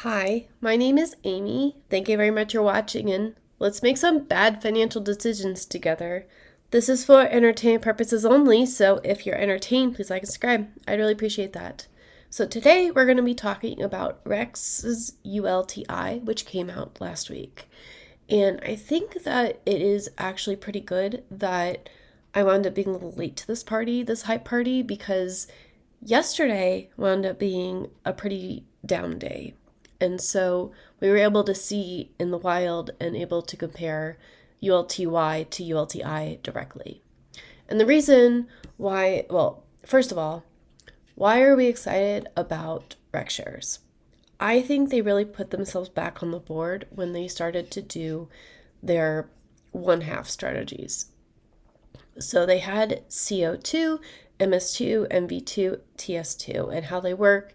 Hi, my name is Amy. Thank you very much for watching, and let's make some bad financial decisions together. This is for entertainment purposes only, so if you're entertained, please like and subscribe. I'd really appreciate that. So today we're going to be talking about Rex's ULTI, which came out last week. And I think that it is actually pretty good that I wound up being a little late to this hype party, because yesterday wound up being a pretty down day. And so we were able to see in the wild and able to compare ULTY to ULTI directly. And the reason why, well, first of all, why are we excited about Rex shares? I think they really put themselves back on the board when they started to do their 1/2 strategies. So they had CO2, MS2, MV2, TS2, and how they work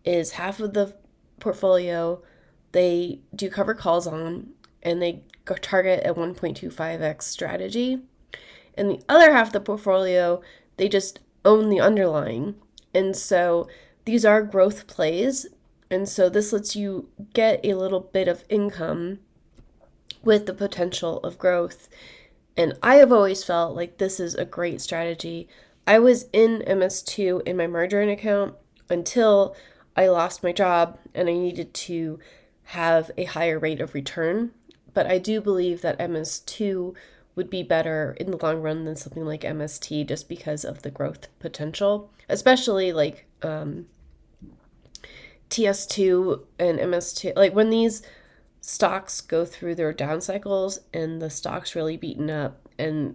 is half of the portfolio they do cover calls on, and they target a 1.25x strategy. And the other half of the portfolio, they just own the underlying. And so these are growth plays. And so this lets you get a little bit of income with the potential of growth. And I have always felt like this is a great strategy. I was in MS2 in my margarine account until I lost my job and I needed to have a higher rate of return. But I do believe that MS2 would be better in the long run than something like MST, just because of the growth potential, especially like TS2 and MS2. Like when these stocks go through their down cycles and the stock's really beaten up and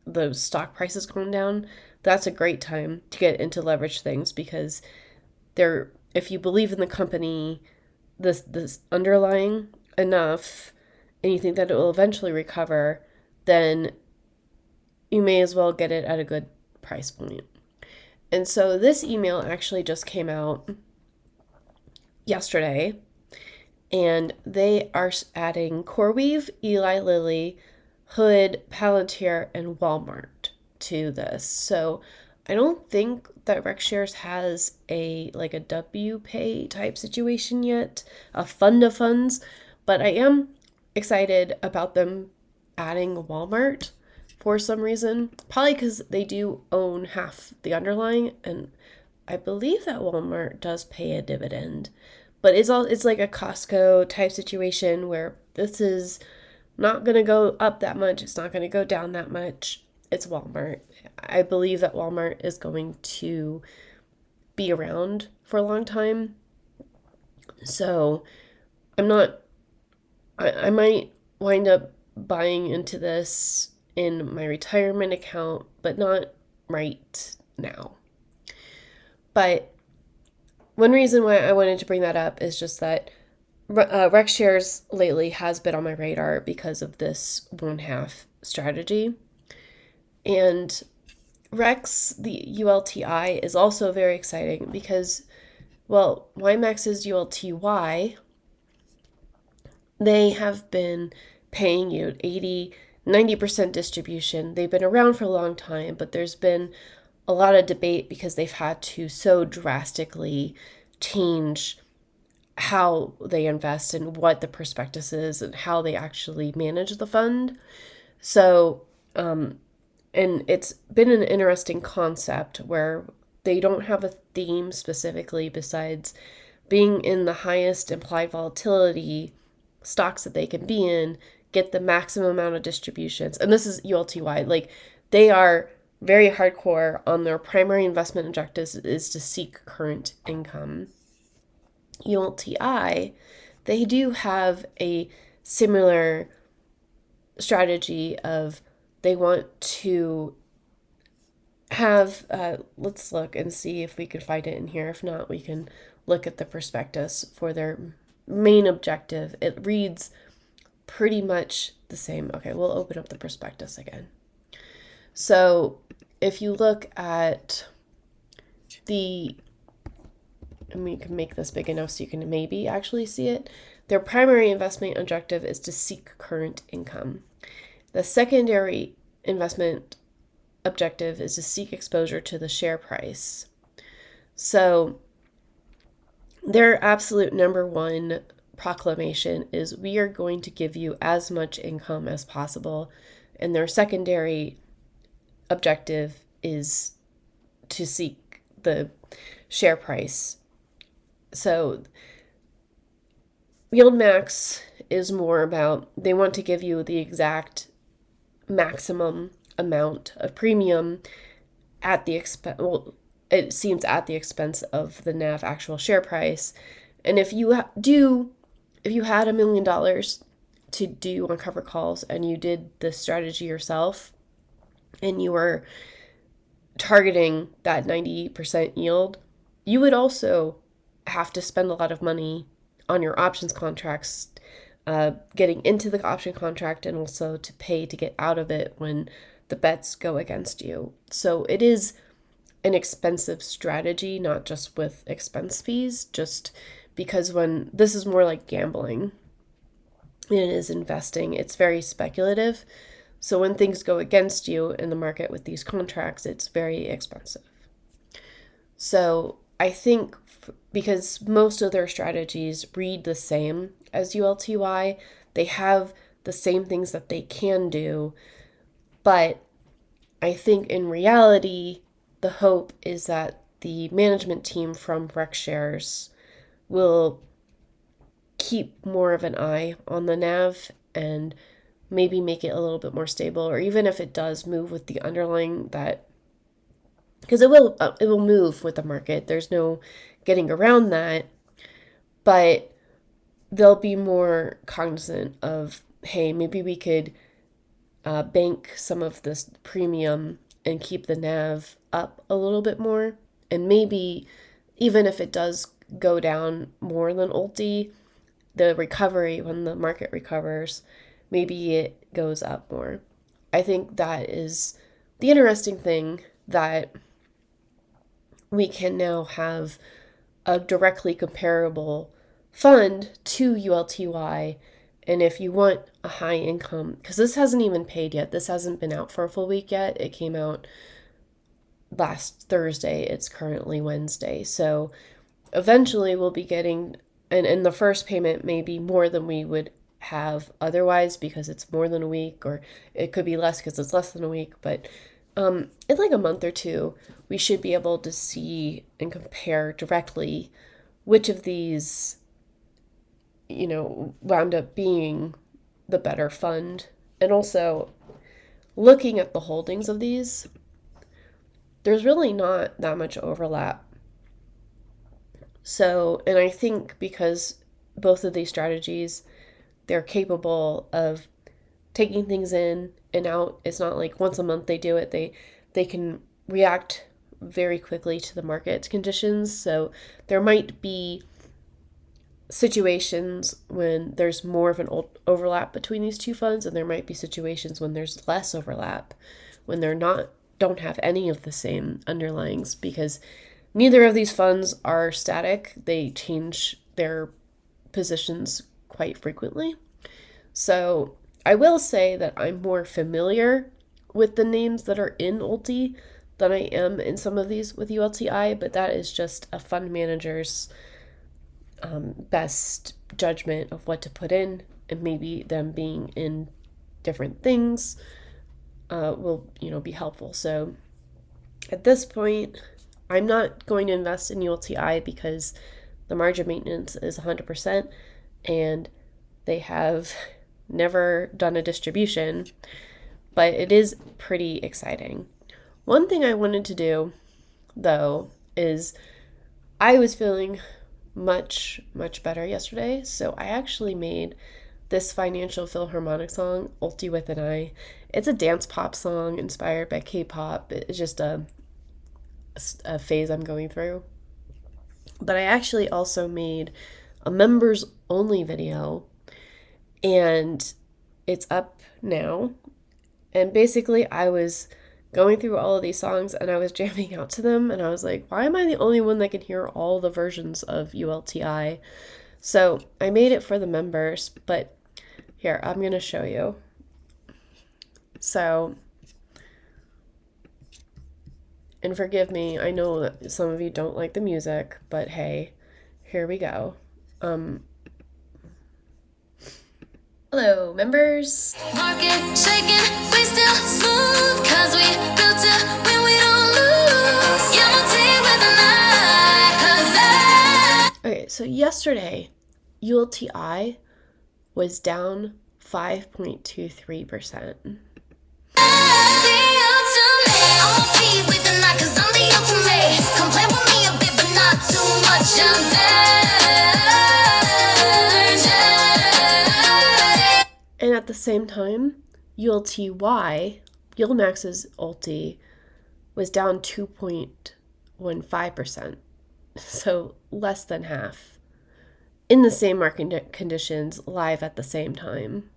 the stock price is going down, that's a great time to get into leverage things, because they're, if you believe in the company, this underlying enough, and you think that it will eventually recover, then you may as well get it at a good price point. And so this email actually just came out yesterday, and they are adding CoreWeave, Eli Lilly, Hood, Palantir, and Walmart to this. So I don't think that Rex Shares has a WPay type situation yet, a fund of funds, but I am excited about them adding Walmart for some reason. Probably because they do own half the underlying, and I believe that Walmart does pay a dividend. But it's like a Costco type situation where this is not going to go up that much, it's not going to go down that much. It's Walmart. I believe that Walmart is going to be around for a long time. So I might wind up buying into this in my retirement account, but not right now. But one reason why I wanted to bring that up is just that Rex Shares lately has been on my radar because of this 1/2 strategy. And Rex, the ULTI, is also very exciting because, well, YMAX's ULTY, they have been paying you 80-90% distribution. They've been around for a long time, but there's been a lot of debate because they've had to so drastically change how they invest and what the prospectus is and how they actually manage the fund. So, and it's been an interesting concept where they don't have a theme specifically besides being in the highest implied volatility stocks that they can be in, get the maximum amount of distributions. And this is ULTY. Like, they are very hardcore on their primary investment objectives is to seek current income. ULTI, they do have a similar strategy of they want to have, let's look and see if we can find it in here. If not, we can look at the prospectus for their main objective. It reads pretty much the same. Okay, we'll open up the prospectus again. So if you look at and we can make this big enough so you can maybe actually see it. Their primary investment objective is to seek current income. The secondary investment objective is to seek exposure to the share price. So Their absolute number one proclamation is we are going to give you as much income as possible. And their secondary objective is to seek the share price. So YieldMax is more about they want to give you the exact maximum amount of premium at the expense, well, it seems at the expense of the NAV actual share price. And if you had $1 million to do on cover calls and you did this strategy yourself and you were targeting that 90% yield, you would also have to spend a lot of money on your options contracts, getting into the option contract, and also to pay to get out of it when the bets go against you. So it is an expensive strategy, not just with expense fees, just because when this is more like gambling and it is investing, it's very speculative. So when things go against you in the market with these contracts, it's very expensive. So I think because most of their strategies read the same as ULTY, they have the same things that they can do. But I think in reality, the hope is that the management team from RecShares will keep more of an eye on the NAV and maybe make it a little bit more stable, or even if it does move with the underlying, that because it will move with the market. There's no getting around that, but they'll be more cognizant of, hey, maybe we could bank some of this premium and keep the NAV up a little bit more. And maybe even if it does go down more than ULTI, the recovery, when the market recovers, maybe it goes up more. I think that is the interesting thing, that we can now have a directly comparable fund to ULTY. And if you want a high income, because this hasn't even paid yet, this hasn't been out for a full week yet. It came out last Thursday. It's currently Wednesday. So eventually we'll be getting, and the first payment may be more than we would have otherwise because it's more than a week, or it could be less because it's less than a week. But in like a month or two, we should be able to see and compare directly which of these, wound up being the better fund. And also, looking at the holdings of these, there's really not that much overlap. So, and I think because both of these strategies, they're capable of taking things in and out. It's not like once a month they do it. They can react very quickly to the market conditions. So there might be situations when there's more of an overlap between these two funds, and there might be situations when there's less overlap, when don't have any of the same underlyings, because neither of these funds are static. They change their positions quite frequently. So I will say that I'm more familiar with the names that are in ULTI than I am in some of these with ULTI, but that is just a fund manager's best judgment of what to put in, and maybe them being in different things will be helpful. So at this point, I'm not going to invest in ULTI because the margin maintenance is 100%, and they have never done a distribution, but it is pretty exciting. One thing I wanted to do, though, is I was feeling much, much better yesterday, so I actually made this Financial Philharmonic song, ULTI with an I. It's a dance pop song inspired by K-pop. It's just a phase I'm going through. But I actually also made a members only video, and it's up now. And basically I was going through all of these songs and I was jamming out to them, and I was like, why am I the only one that can hear all the versions of ULTI? So I made it for the members, but here, I'm going to show you. So, and forgive me, I know that some of you don't like the music, but hey, here we go. Hello, members. Market shaking, we still smooth, cause we built to win, we don't lose. Yeah, my team with the night, cause Okay, so yesterday, ULTI was down 5.23%. And at the same time, ULTY, YieldMax's ULTI, was down 2.15%, so less than half, in the same market conditions, live at the same time.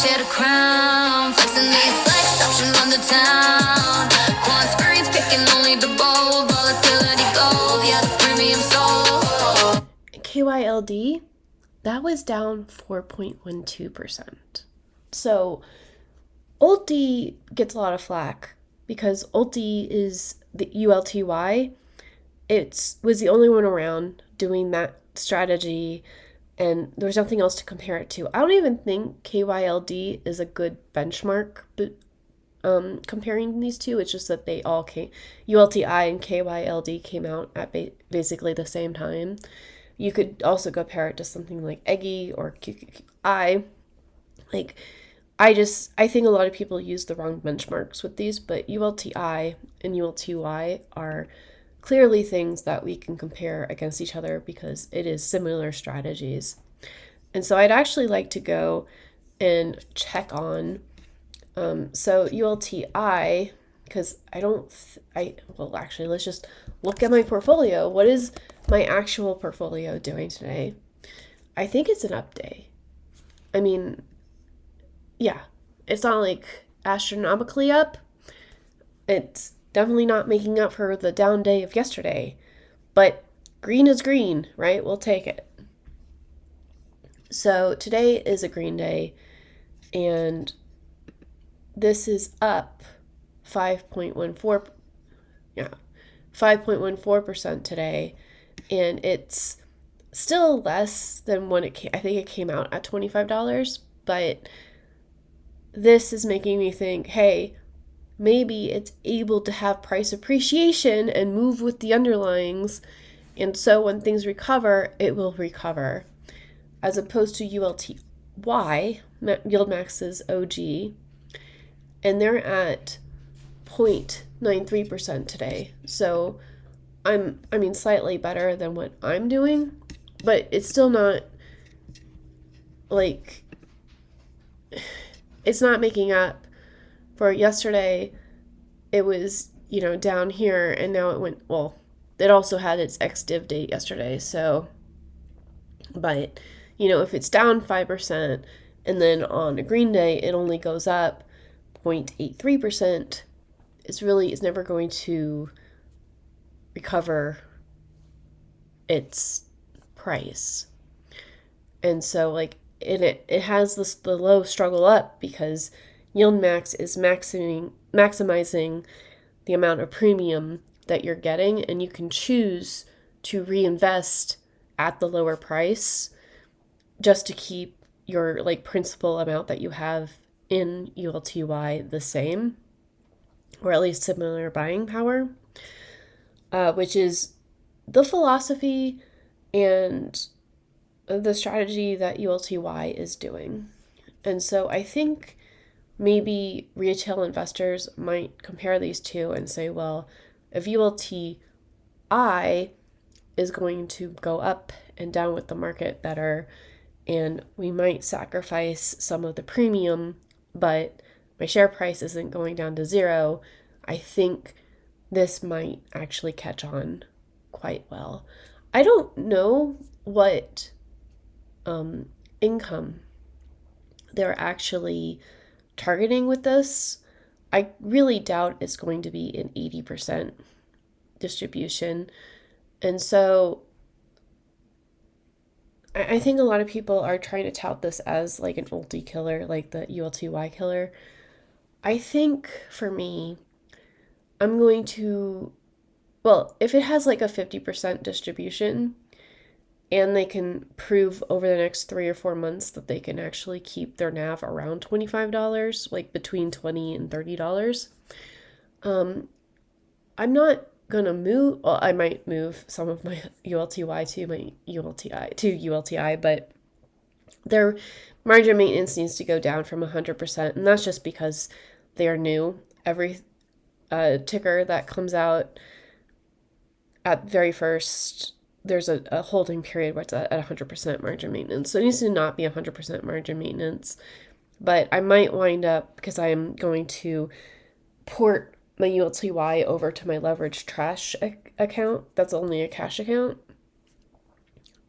Share the crown, flexing these flex options on the town. Quant screens picking only the bold, volatility gold, yeah, the premium sold. KYLD, that was down 4.12%. So ULTI gets a lot of flack because ULTI is the ULTY. It was the only one around doing that strategy, and there's nothing else to compare it to. I don't even think KYLD is a good benchmark, but comparing these two, it's just that they all came, ULTI and KYLD came out at basically the same time. You could also compare it to something like EGGY or QQQI. Like, I think a lot of people use the wrong benchmarks with these, but ULTI and ULTY are clearly things that we can compare against each other because it is similar strategies. And so I'd actually like to go and check on, so ULTI, because well, actually, let's just look at my portfolio. What is my actual portfolio doing today? I think it's an up day. I mean, yeah, it's not like astronomically up. It's definitely not making up for the down day of yesterday, but green is green, right? We'll take it. So today is a green day, and this is up 5.14% today, and it's still less than when it came. I think it came out at $25, but this is making me think, hey, maybe it's able to have price appreciation and move with the underlyings. And so when things recover, it will recover. As opposed to ULTY, YieldMax's OG, and they're at 0.93% today. So slightly better than what I'm doing, but it's still not like, it's not making up for yesterday. It was, down here, and now it went, well, it also had its ex-div date yesterday, so, but, if it's down 5%, and then on a green day, it only goes up 0.83%, it's never going to recover its price. And so, it has the low struggle up because YieldMax is maximizing the amount of premium that you're getting, and you can choose to reinvest at the lower price just to keep your principal amount that you have in ULTY the same, or at least similar buying power, which is the philosophy and the strategy that ULTY is doing. And so I think maybe retail investors might compare these two and say, well, if ULTI is going to go up and down with the market better, and we might sacrifice some of the premium, but my share price isn't going down to zero, I think this might actually catch on quite well. I don't know what income they're actually targeting with this. I really doubt it's going to be an 80% distribution. And so I think a lot of people are trying to tout this as like an ULTI killer, like the ULTY killer. I think for me, I'm going to, well, if it has like a 50% distribution and they can prove over the next 3 or 4 months that they can actually keep their NAV around $25, like between $20 and $30, I'm not gonna move. Well, I might move some of my ULTY to my ULTI, but their margin maintenance needs to go down from 100%, and that's just because they are new. Every ticker that comes out at very first, there's a holding period where it's at 100% margin maintenance. So it needs to not be 100% margin maintenance. But I might wind up, because I am going to port my ULTY over to my leveraged trash account. That's only a cash account.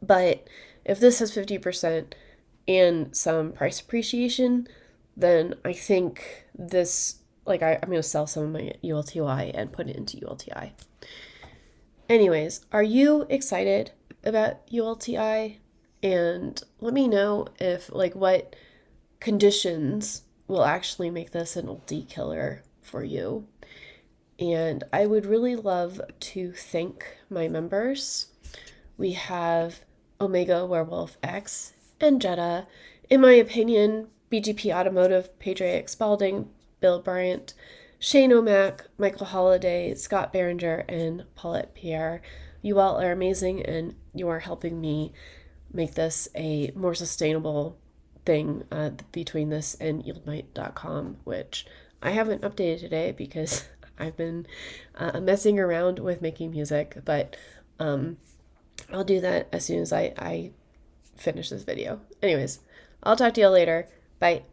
But if this has 50% and some price appreciation, then I think this, like, I'm going to sell some of my ULTY and put it into ULTI. Anyways, are you excited about ULTI? And let me know if, like, what conditions will actually make this an ULTI killer for you. And I would really love to thank my members. We have Omega Werewolf X and Jetta. In my opinion, BGP Automotive, Pedro Spalding, Bill Bryant, Shane O'Mac, Michael Holliday, Scott Behringer, and Paulette Pierre. You all are amazing, and you are helping me make this a more sustainable thing between this and YieldMight.com, which I haven't updated today because I've been messing around with making music, but I'll do that as soon as I finish this video. Anyways, I'll talk to y'all later. Bye.